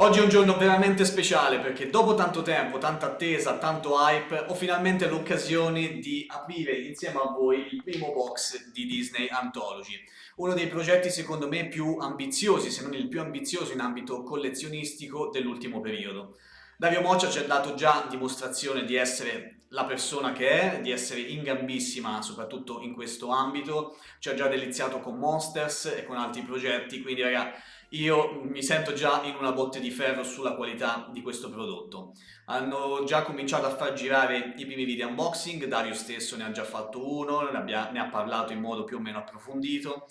Oggi è un giorno veramente speciale perché dopo tanto tempo, tanta attesa, tanto hype, ho finalmente l'occasione di aprire insieme a voi il primo box di Disney Anthology, uno dei progetti secondo me più ambiziosi, se non il più ambizioso in ambito collezionistico dell'ultimo periodo. Dario Moccia ci ha dato già dimostrazione di essere la persona che è, di essere in gambissima soprattutto in questo ambito, ci ha già deliziato con Monsters e con altri progetti, quindi raga, io mi sento già in una botte di ferro sulla qualità di questo prodotto. Hanno già cominciato a far girare i primi video unboxing, Dario stesso ne ha già fatto uno, ne ha parlato in modo più o meno approfondito.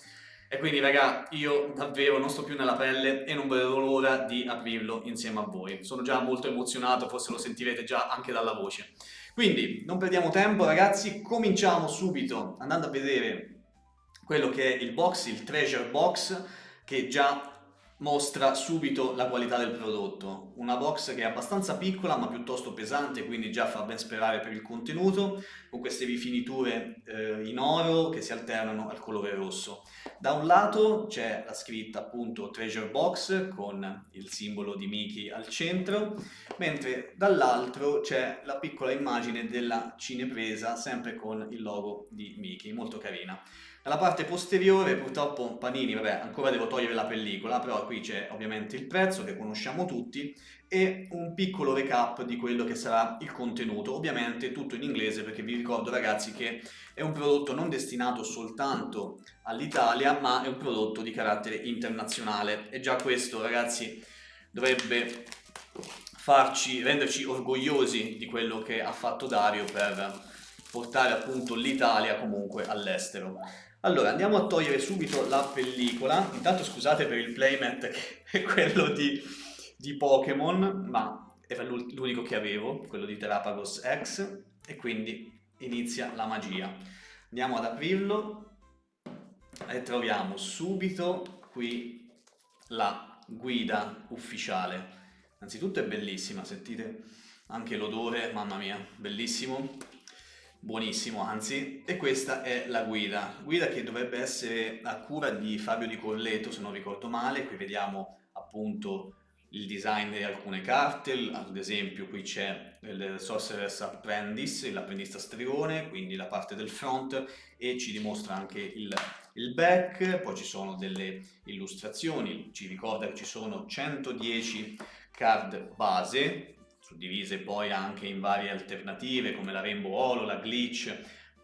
E quindi, raga, io davvero non sto più nella pelle e non vedo l'ora di aprirlo insieme a voi. Sono già molto emozionato, forse lo sentirete già anche dalla voce. Quindi, non perdiamo tempo, ragazzi, cominciamo subito andando a vedere quello che è il box, il Treasure Box, che già mostra subito la qualità del prodotto. Una box che è abbastanza piccola ma piuttosto pesante, quindi già fa ben sperare per il contenuto, con queste rifiniture in oro che si alternano al colore rosso. Da un lato c'è la scritta appunto Treasure Box con il simbolo di Mickey al centro, mentre dall'altro c'è la piccola immagine della cinepresa sempre con il logo di Mickey, molto carina. Dalla parte posteriore purtroppo Panini, vabbè, ancora devo togliere la pellicola, però qui c'è ovviamente il prezzo che conosciamo tutti e un piccolo recap di quello che sarà il contenuto, ovviamente tutto in inglese perché vi ricordo ragazzi che è un prodotto non destinato soltanto all'Italia, ma è un prodotto di carattere internazionale e già questo ragazzi dovrebbe renderci orgogliosi di quello che ha fatto Dario per portare appunto l'Italia comunque all'estero. Allora, andiamo a togliere subito la pellicola. Intanto scusate per il playmat che è quello di Pokémon, ma era l'unico che avevo, quello di Terapagos X, e quindi inizia la magia. Andiamo ad aprirlo e troviamo subito qui la guida ufficiale. Anzitutto è bellissima, sentite anche l'odore, mamma mia, bellissimo. Buonissimo, anzi, e questa è la guida che dovrebbe essere a cura di Fabio Di Corleto, se non ricordo male. Qui vediamo appunto il design di alcune carte, ad esempio qui c'è il Sorcerer's Apprentice, l'apprendista stregone, quindi la parte del front e ci dimostra anche il back, poi ci sono delle illustrazioni, ci ricorda che ci sono 110 card base, suddivise poi anche in varie alternative come la Rainbow Holo, la Glitch,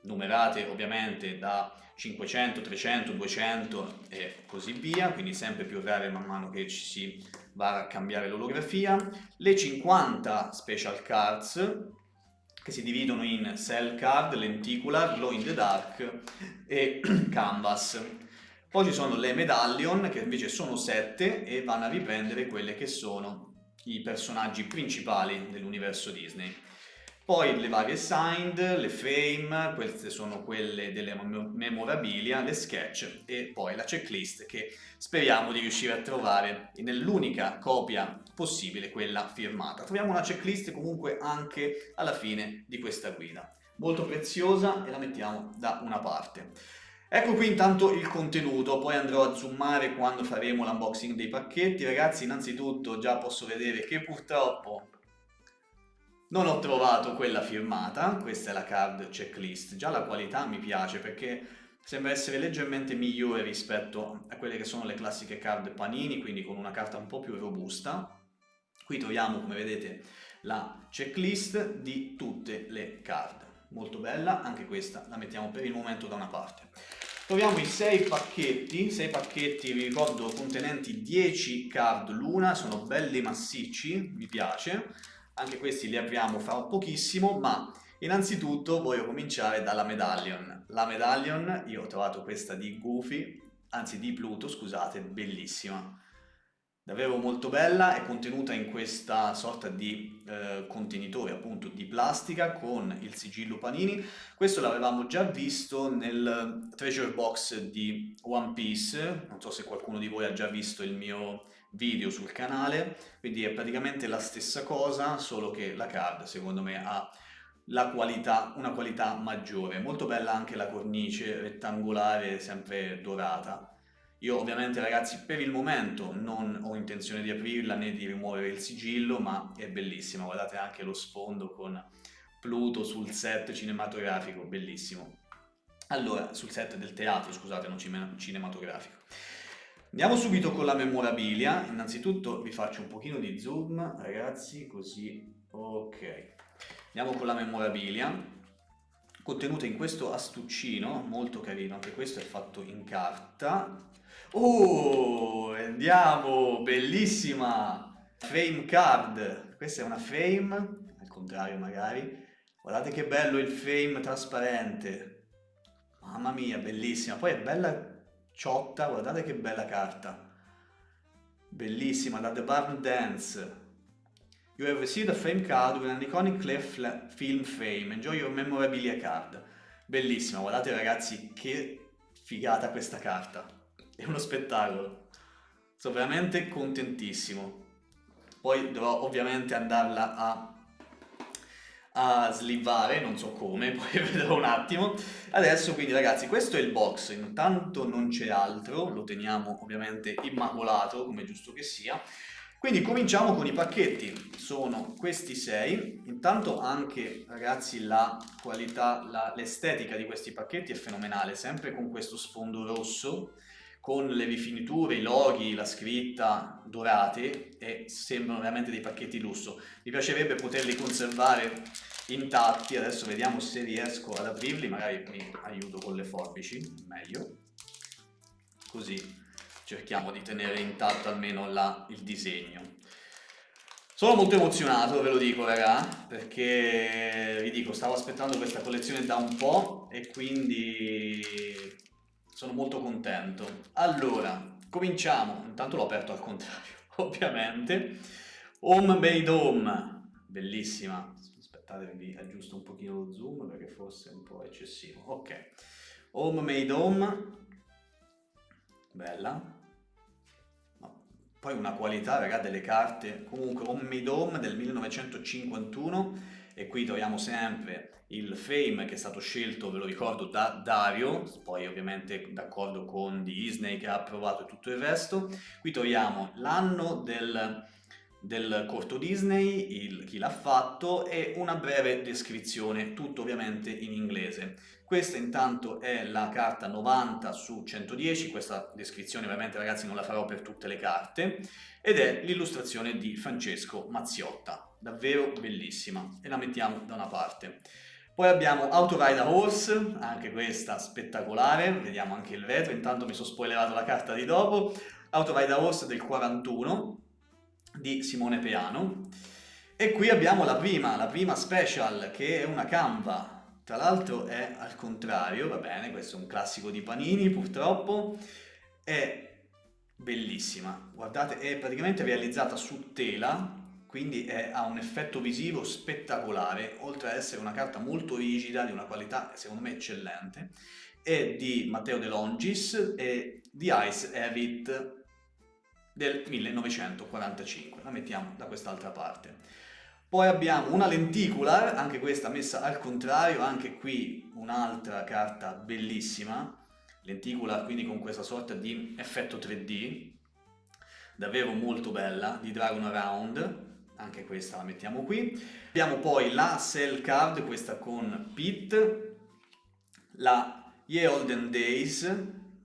numerate ovviamente da 500, 300, 200 e così via, quindi sempre più rare man mano che ci si va a cambiare l'olografia. Le 50 special cards che si dividono in Cell Card, Lenticular, Glow in the Dark e Canvas. Poi ci sono le Medallion che invece sono 7 e vanno a riprendere quelle che sono i personaggi principali dell'universo Disney. Poi le varie signed, le frame, queste sono quelle delle memorabilia, le sketch e poi la checklist che speriamo di riuscire a trovare nell'unica copia possibile, quella firmata. Troviamo una checklist comunque anche alla fine di questa guida. Molto preziosa e la mettiamo da una parte. Ecco qui intanto il contenuto, poi andrò a zoomare quando faremo l'unboxing dei pacchetti. Ragazzi, innanzitutto già posso vedere che purtroppo non ho trovato quella firmata, questa è la card checklist. Già la qualità mi piace perché sembra essere leggermente migliore rispetto a quelle che sono le classiche card Panini, quindi con una carta un po' più robusta. Qui troviamo, come vedete, la checklist di tutte le card. Molto bella, anche questa la mettiamo per il momento da una parte. Troviamo i 6 pacchetti vi ricordo contenenti 10 card l'una, sono belli massicci, mi piace. Anche questi li apriamo fra pochissimo, ma innanzitutto voglio cominciare dalla Medallion. La Medallion, io ho trovato questa di Goofy, anzi di Pluto, scusate, bellissima. Davvero molto bella, è contenuta in questa sorta di contenitore appunto di plastica con il sigillo Panini. Questo l'avevamo già visto nel treasure box di One Piece, non so se qualcuno di voi ha già visto il mio video sul canale, quindi è praticamente la stessa cosa, solo che la card secondo me ha una qualità maggiore. Molto bella anche la cornice rettangolare, sempre dorata. Io ovviamente ragazzi per il momento non ho intenzione di aprirla né di rimuovere il sigillo, ma è bellissima, guardate anche lo sfondo con Pluto sul set cinematografico, bellissimo. Allora, sul set del teatro, scusate, non cinematografico. Andiamo subito con la memorabilia. Innanzitutto vi faccio un pochino di zoom, ragazzi, così. Ok. Andiamo con la memorabilia. Contenuta in questo astuccino, molto carino, anche questo è fatto in carta. Oh, andiamo, bellissima! Frame card. Questa è una frame, al contrario magari. Guardate che bello il frame trasparente. Mamma mia, bellissima. Poi è bella ciotta, guardate che bella carta. Bellissima, da The Barn Dance. You have received a frame card with an iconic film frame. Enjoy your memorabilia card. Bellissima, guardate ragazzi che figata questa carta. È uno spettacolo. Sono veramente contentissimo. Poi dovrò ovviamente andarla a slivare, non so come, poi vedrò un attimo. Adesso quindi ragazzi, questo è il box, intanto non c'è altro, lo teniamo ovviamente immacolato, come giusto che sia. Quindi cominciamo con i pacchetti, sono questi 6, intanto anche ragazzi la qualità, l'estetica di questi pacchetti è fenomenale, sempre con questo sfondo rosso, con le rifiniture, i loghi, la scritta dorate e sembrano veramente dei pacchetti lusso. Mi piacerebbe poterli conservare intatti, adesso vediamo se riesco ad aprirli, magari mi aiuto con le forbici, meglio, così cerchiamo di tenere intatto almeno il disegno. Sono molto emozionato, ve lo dico raga, perché vi dico, stavo aspettando questa collezione da un po' e quindi sono molto contento. Allora, cominciamo, intanto l'ho aperto al contrario, ovviamente. Home Made Home, bellissima. Aspettate, vi aggiusto un pochino lo zoom perché forse è un po' eccessivo. Ok, Home Made Home, bella. Poi una qualità, raga, delle carte, comunque Home Made Home del 1951 e qui troviamo sempre il frame che è stato scelto, ve lo ricordo, da Dario, poi ovviamente d'accordo con Disney che ha approvato tutto il resto. Qui troviamo l'anno del corto Disney, chi l'ha fatto e una breve descrizione, tutto ovviamente in inglese. Questa intanto è la carta 90 su 110, questa descrizione ovviamente ragazzi non la farò per tutte le carte, ed è l'illustrazione di Francesco Mazziotta, davvero bellissima, e la mettiamo da una parte. Poi abbiamo How to Ride a Horse, anche questa spettacolare, vediamo anche il retro, intanto mi sono spoilerato la carta di dopo, How to Ride a Horse del 41 di Simone Peano, e qui abbiamo la prima special che è una Canva. Tra l'altro è al contrario, va bene, questo è un classico di Panini purtroppo, è bellissima, guardate, è praticamente realizzata su tela, quindi ha un effetto visivo spettacolare, oltre ad essere una carta molto rigida, di una qualità secondo me eccellente, è di Matteo De Longis e di Ice Evit del 1945, la mettiamo da quest'altra parte. Poi abbiamo una lenticular, anche questa messa al contrario, anche qui un'altra carta bellissima, lenticular quindi con questa sorta di effetto 3D, davvero molto bella, di Dragon Around, anche questa la mettiamo qui. Abbiamo poi la Cell Card, questa con Pete, la Ye Olden Days,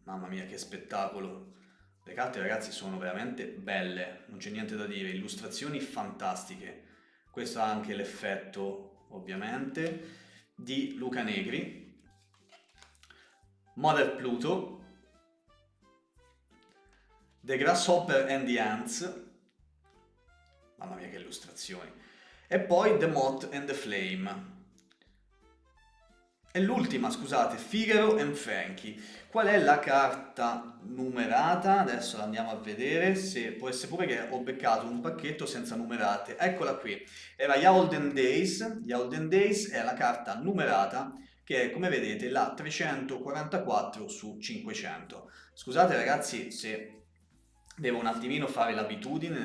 mamma mia che spettacolo, le carte ragazzi sono veramente belle, non c'è niente da dire, illustrazioni fantastiche. Questo ha anche l'effetto, ovviamente, di Luca Negri. Mother Pluto. The Grasshopper and the Ants. Mamma mia che illustrazioni. E poi The Moth and the Flame. E l'ultima, scusate, Figaro and Frankie. Qual è la carta numerata? Adesso la andiamo a vedere, se può essere pure che ho beccato un pacchetto senza numerate. Eccola qui, era Ye Olden Days. Ye Olden Days è la carta numerata che è, come vedete, la 344 su 500. Scusate ragazzi se devo un attimino fare l'abitudine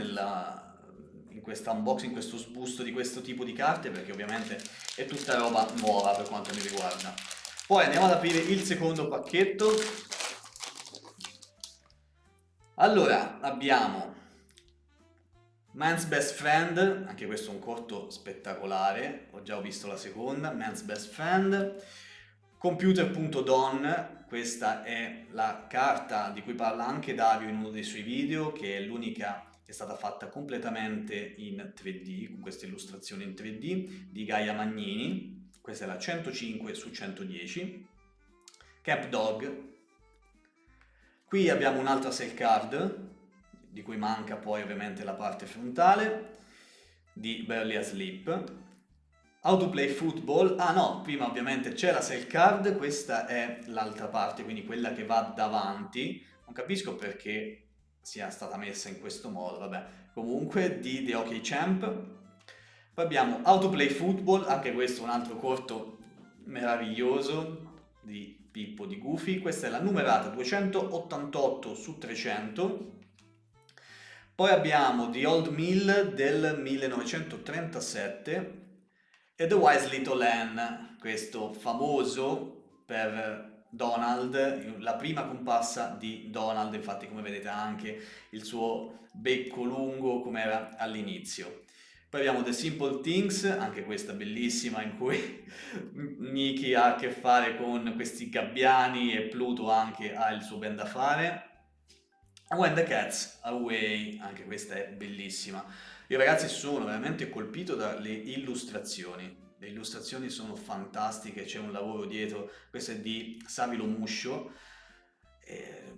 in questo unboxing, in questo sbusto di questo tipo di carte, perché ovviamente è tutta roba nuova per quanto mi riguarda. Poi andiamo ad aprire il secondo pacchetto. Allora, abbiamo Man's Best Friend, anche questo è un corto spettacolare, ho già visto la seconda, Man's Best Friend. Computer.don, questa è la carta di cui parla anche Dario in uno dei suoi video, che è l'unica che è stata fatta completamente in 3D, con queste illustrazioni in 3D, di Gaia Magnini. Questa è la 105 su 110. Camp Dog. Qui abbiamo un'altra cell card, di cui manca poi ovviamente la parte frontale, di Barely Asleep. How to Play Football. Ah no, prima ovviamente c'è la cell card, questa è l'altra parte, quindi quella che va davanti. Non capisco perché sia stata messa in questo modo, vabbè. Comunque di The OK Champ. Poi abbiamo How to Play Football, anche questo un altro corto meraviglioso di Pippo di Goofy. Questa è la numerata 288 su 300. Poi abbiamo The Old Mill del 1937 e The Wise Little Hen, questo famoso per Donald, la prima comparsa di Donald, infatti come vedete ha anche il suo becco lungo come era all'inizio. Poi abbiamo The Simple Things, anche questa bellissima in cui Mickey ha a che fare con questi gabbiani e Pluto anche ha il suo ben da fare. When the Cat's Away, anche questa è bellissima. Io ragazzi sono veramente colpito dalle illustrazioni. Le illustrazioni sono fantastiche, c'è un lavoro dietro, questo è di Savilo Muscio,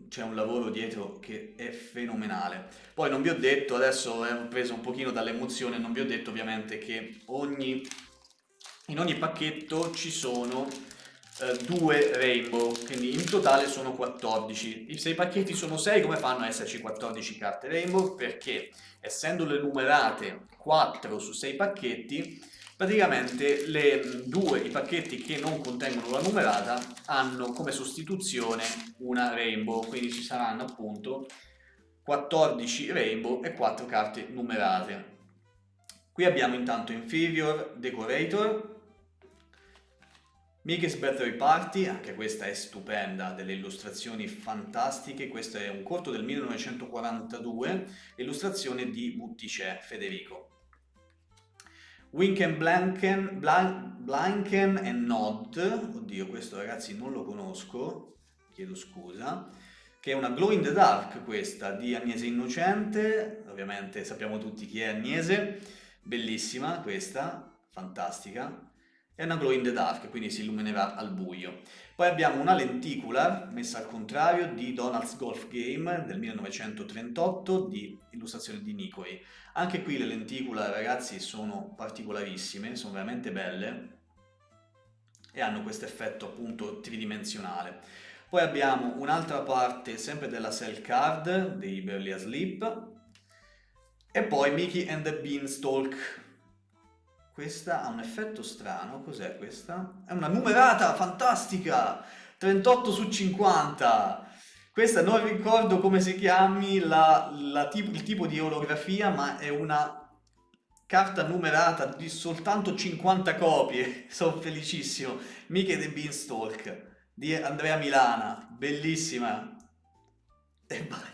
c'è un lavoro dietro che è fenomenale. Poi non vi ho detto, adesso ho preso un pochino dall'emozione, non vi ho detto ovviamente che in ogni pacchetto ci sono 2 rainbow, quindi in totale sono 14. Se i pacchetti sono 6, come fanno ad esserci 14 carte rainbow? Perché essendole numerate 4 su 6 pacchetti, praticamente i pacchetti che non contengono la numerata hanno come sostituzione una rainbow, quindi ci saranno appunto 14 rainbow e 4 carte numerate. Qui abbiamo intanto Inferior Decorator, Mickey's Birthday Party, anche questa è stupenda, delle illustrazioni fantastiche, questo è un corto del 1942, illustrazione di Butticè Federico. Wink and Blanken and Nod, oddio questo ragazzi non lo conosco, chiedo scusa, che è una Glow in the Dark questa, di Agnese Innocente, ovviamente sappiamo tutti chi è Agnese, bellissima questa, fantastica. È una glow in the dark, quindi si illuminerà al buio. Poi abbiamo una lenticular messa al contrario di Donald's Golf Game del 1938 di illustrazione di Nikoi. Anche qui le lenticular ragazzi sono particolarissime, sono veramente belle e hanno questo effetto appunto tridimensionale. Poi abbiamo un'altra parte sempre della cell card dei Barely Asleep e poi Mickey and the Beanstalk. Questa ha un effetto strano, cos'è questa? È una numerata fantastica! 38 su 50! Questa non ricordo come si chiami il tipo di olografia, ma è una carta numerata di soltanto 50 copie. Sono felicissimo. Mickey the Beanstalk di Andrea Milana, bellissima. E vai.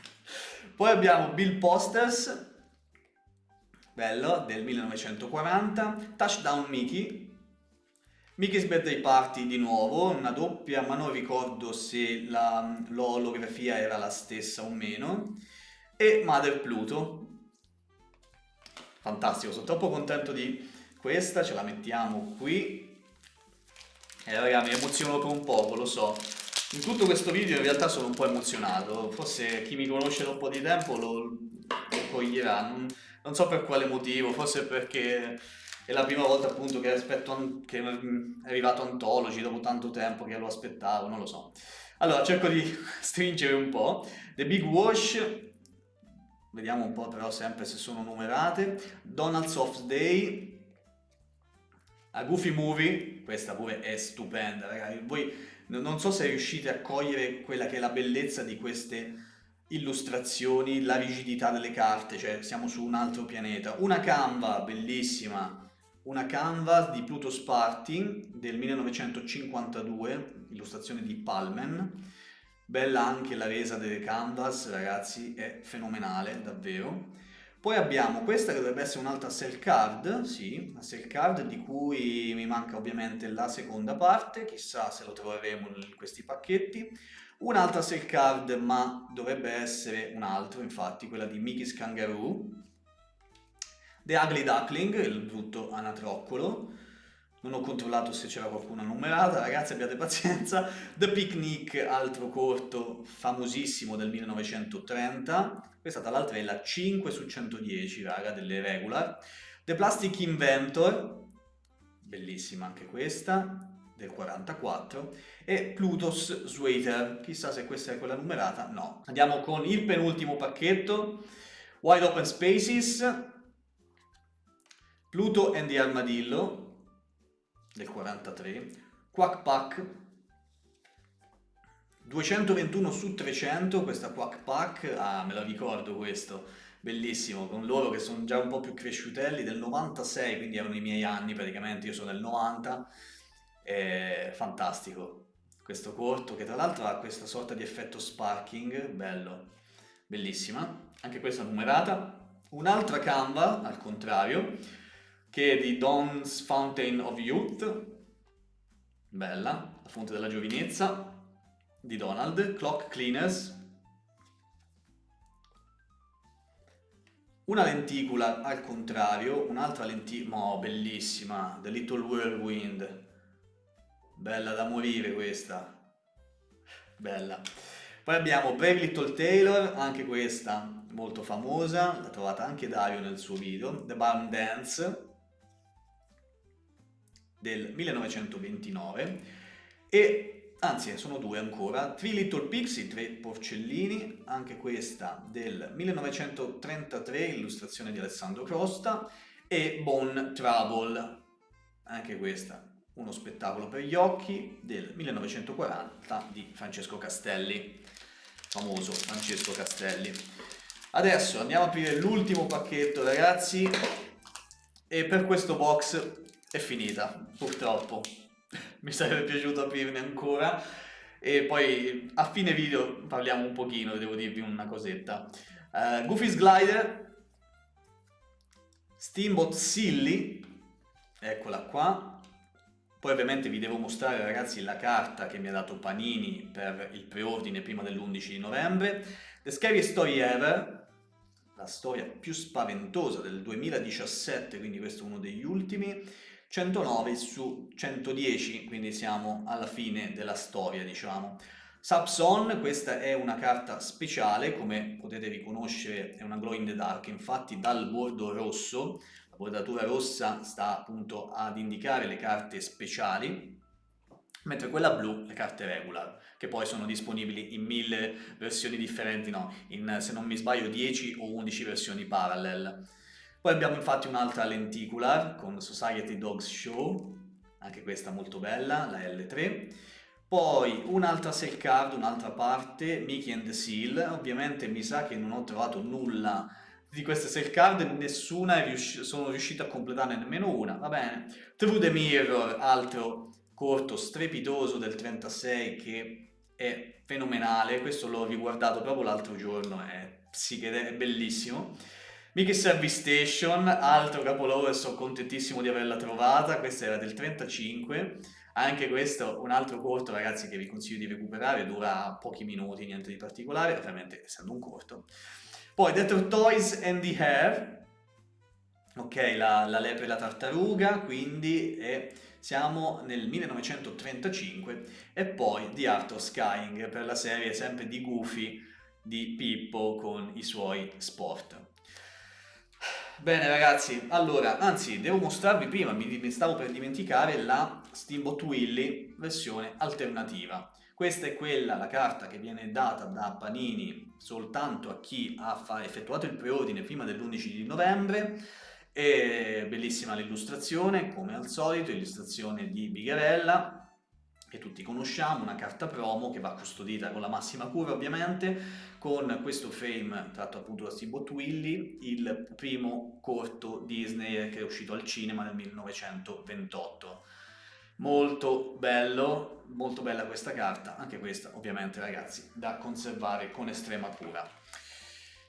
Poi abbiamo Bill Posters, bello, del 1940, Touchdown Mickey, Mickey's Birthday Party di nuovo, una doppia, ma non ricordo se l'olografia era la stessa o meno, e Mother Pluto. Fantastico, sono troppo contento di questa, ce la mettiamo qui. E raga, mi emoziono per un poco, lo so. In tutto questo video in realtà sono un po' emozionato, forse chi mi conosce da un po' di tempo lo coglierà, non so per quale motivo, forse perché è la prima volta appunto che che è arrivato Anthology dopo tanto tempo che lo aspettavo, non lo so. Allora, cerco di stringere un po'. The Big Wash, vediamo un po' però sempre se sono numerate. Donald's Soft Day, a Goofy Movie, questa pure è stupenda, ragazzi. Voi non so se riuscite a cogliere quella che è la bellezza di queste illustrazioni, la rigidità delle carte, cioè siamo su un altro pianeta. Una Canva bellissima, una Canva di Pluto Sparty del 1952, illustrazione di Palmen. Bella anche la resa delle canvas, ragazzi, è fenomenale, davvero. Poi abbiamo questa che dovrebbe essere un'altra cell card, sì, una cell card di cui mi manca ovviamente la seconda parte, chissà se lo troveremo in questi pacchetti. Un'altra cell card, ma dovrebbe essere un altro, infatti, quella di Mickey's Kangaroo. The Ugly Duckling, il brutto anatroccolo. Non ho controllato se c'era qualcuna numerata, ragazzi abbiate pazienza. The Picnic, altro corto famosissimo del 1930. Questa tra l'altro è la 5 su 110, raga, delle regular. The Plastic Inventor, bellissima anche questa, del 44. E Pluto's Sweater, chissà se questa è quella numerata, no. Andiamo con il penultimo pacchetto. Wide Open Spaces, Pluto and the Armadillo, del 43, Quack Pack, 221 su 300, questa Quack Pack, ah, me la ricordo questo, bellissimo, con loro che sono già un po' più cresciutelli, del 96, quindi erano i miei anni praticamente, io sono del 90, è fantastico. Questo corto che tra l'altro ha questa sorta di effetto sparking, bello, bellissima, anche questa numerata. Un'altra Canva, al contrario, che è di Dawn's Fountain of Youth, bella, la fonte della giovinezza, di Donald. Clock Cleaners, una lenticola al contrario, un'altra lenticola, oh, bellissima, The Little Whirlwind, bella da morire questa, bella. Poi abbiamo Brave Little Tailor, anche questa molto famosa, l'ha trovata anche Dario nel suo video, The Barn Dance, del 1929, e anzi sono due ancora, Three Little Pigs, tre porcellini, anche questa del 1933, illustrazione di Alessandro Crosta, e Bone Trouble, anche questa uno spettacolo per gli occhi, del 1940 di Francesco Castelli, famoso Francesco Castelli. Adesso andiamo a aprire l'ultimo pacchetto, ragazzi, e per questo box è finita, purtroppo. Mi sarebbe piaciuto aprirne ancora. E poi a fine video parliamo un pochino, devo dirvi una cosetta. Goofy's Glider, Steamboat Silly, eccola qua. Poi ovviamente vi devo mostrare, ragazzi, la carta che mi ha dato Panini per il preordine prima dell'11 di novembre. The Scariest Story Ever, la storia più spaventosa del 2017, quindi questo è uno degli ultimi. 109 su 110, quindi siamo alla fine della storia, diciamo. Subson, questa è una carta speciale, come potete riconoscere è una glow in the dark, infatti dal bordo rosso, la bordatura rossa sta appunto ad indicare le carte speciali, mentre quella blu le carte regular, che poi sono disponibili in 1000 versioni differenti, no, in se non mi sbaglio 10 o 11 versioni parallel. Poi abbiamo infatti un'altra lenticular con Society Dogs Show, anche questa molto bella, la L3. Poi un'altra cell card, un'altra parte, Mickey and the Seal. Ovviamente mi sa che non ho trovato nulla di queste cell card, nessuna sono riuscito a completarne nemmeno una, va bene. Through the Mirror, altro corto strepitoso del 36 che è fenomenale, questo l'ho riguardato proprio l'altro giorno, è bellissimo. Mickey Service Station, altro capolavoro e sono contentissimo di averla trovata, questa era del 35, anche questo un altro corto, ragazzi, che vi consiglio di recuperare, dura pochi minuti, niente di particolare, ovviamente essendo un corto. Poi The Tortoise and the Hare, ok, la lepre e la tartaruga, quindi siamo nel 1935, e poi The Art of Skying, per la serie sempre di Goofy, di Pippo con i suoi sport. Bene ragazzi, allora, anzi, devo mostrarvi prima, mi stavo per dimenticare, la Steamboat Willie versione alternativa. Questa è quella, la carta che viene data da Panini soltanto a chi ha effettuato il preordine prima dell'11 di novembre. È bellissima l'illustrazione, come al solito, illustrazione di Bigherella, che tutti conosciamo, una carta promo che va custodita con la massima cura ovviamente, con questo frame tratto appunto da Steamboat Willie, il primo corto Disney che è uscito al cinema nel 1928. Molto bello, molto bella questa carta, anche questa ovviamente ragazzi da conservare con estrema cura.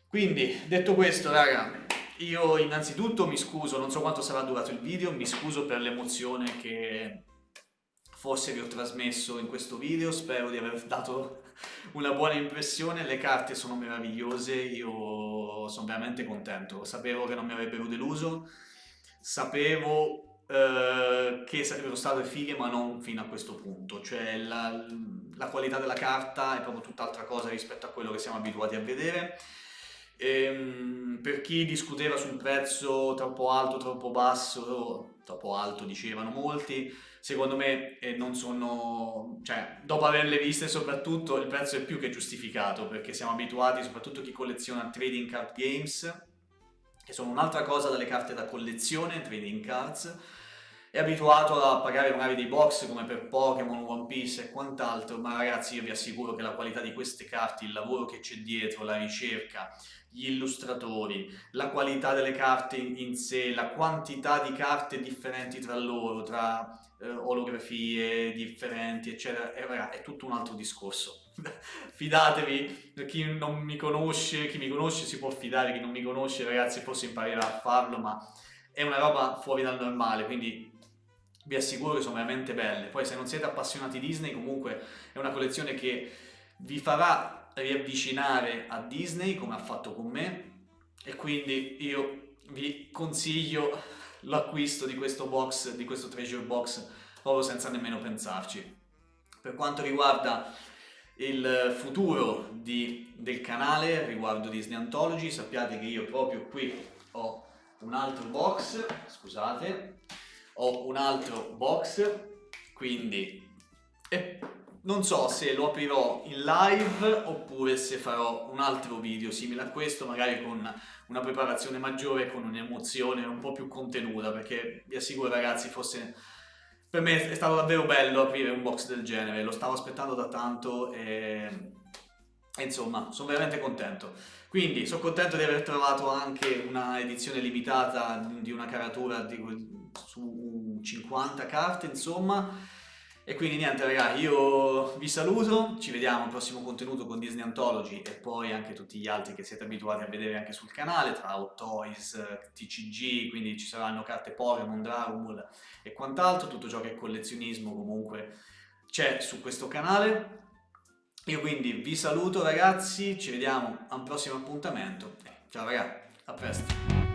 Quindi detto questo raga, io innanzitutto mi scuso, non so quanto sarà durato il video, mi scuso per l'emozione che forse vi ho trasmesso in questo video, spero di aver dato una buona impressione, le carte sono meravigliose, io sono veramente contento, sapevo che non mi avrebbero deluso, sapevo che sarebbero state fighe ma non fino a questo punto, cioè la qualità della carta è proprio tutt'altra cosa rispetto a quello che siamo abituati a vedere. Per chi discuteva sul prezzo troppo alto, troppo basso, troppo alto dicevano molti, secondo me non sono, cioè dopo averle viste soprattutto il prezzo è più che giustificato perché siamo abituati, soprattutto chi colleziona trading card games, che sono un'altra cosa dalle carte da collezione, trading cards, è abituato a pagare magari dei box come per Pokémon, One Piece e quant'altro, ma ragazzi io vi assicuro che la qualità di queste carte, il lavoro che c'è dietro, la ricerca, gli illustratori, la qualità delle carte in sé, la quantità di carte differenti tra loro, tra olografie differenti, eccetera, è tutto un altro discorso. Fidatevi, per chi non mi conosce, chi mi conosce si può fidare, chi non mi conosce, ragazzi, forse imparerà a farlo, ma è una roba fuori dal normale, quindi vi assicuro che sono veramente belle. Poi se non siete appassionati Disney, comunque è una collezione che vi farà riavvicinare a Disney, come ha fatto con me, e quindi io vi consiglio l'acquisto di questo box, di questo treasure box, proprio senza nemmeno pensarci. Per quanto riguarda il futuro del canale riguardo Disney Anthology, sappiate che io proprio qui ho un altro box, scusate, ho un altro box, quindi non so se lo aprirò in live oppure se farò un altro video simile a questo, magari con una preparazione maggiore, con un'emozione un po' più contenuta, perché vi assicuro ragazzi, forse per me è stato davvero bello aprire un box del genere, lo stavo aspettando da tanto e insomma, sono veramente contento. Quindi sono contento di aver trovato anche una edizione limitata di una caratura su 50 carte, insomma. E quindi niente, raga, io vi saluto, ci vediamo al prossimo contenuto con Disney Anthology e poi anche tutti gli altri che siete abituati a vedere anche sul canale, tra Hot Toys, TCG, quindi ci saranno carte Pokémon, Dragon Ball e quant'altro, tutto ciò che è collezionismo comunque c'è su questo canale. Io quindi vi saluto ragazzi, ci vediamo a un prossimo appuntamento. Ciao ragazzi, a presto.